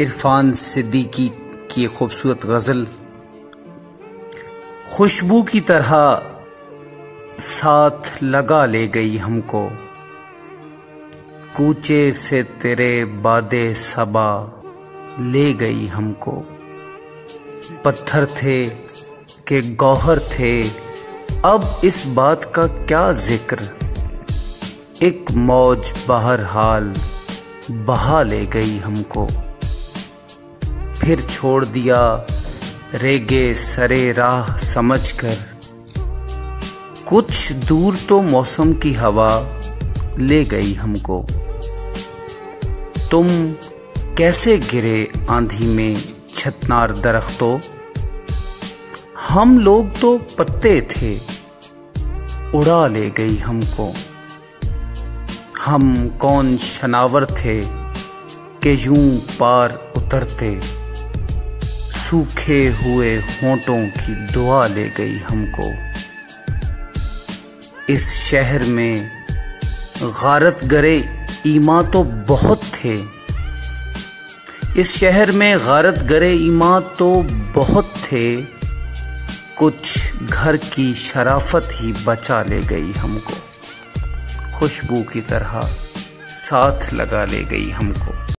इरफान सिद्दीकी की खूबसूरत गज़ल। खुशबू की तरह साथ लगा ले गई हमको, कूचे से तेरे बादे सबा ले गई हमको। पत्थर थे कि गौहर थे, अब इस बात का क्या जिक्र, एक मौज बहरहाल बहा ले गई हमको। फिर छोड़ दिया रेगे सरे राह समझकर, कुछ दूर तो मौसम की हवा ले गई हमको। तुम कैसे गिरे आंधी में छतनार दरख्तों, हम लोग तो पत्ते थे उड़ा ले गई हमको। हम कौन शनावर थे कि यूं पार उतरते, सूखे हुए होंठों की दुआ ले गई हमको। इस शहर में गारत गरे ईमां तो बहुत थे, इस शहर में गारत गरे ईमां तो बहुत थे, कुछ घर की शराफत ही बचा ले गई हमको। खुशबू की तरह साथ लगा ले गई हमको।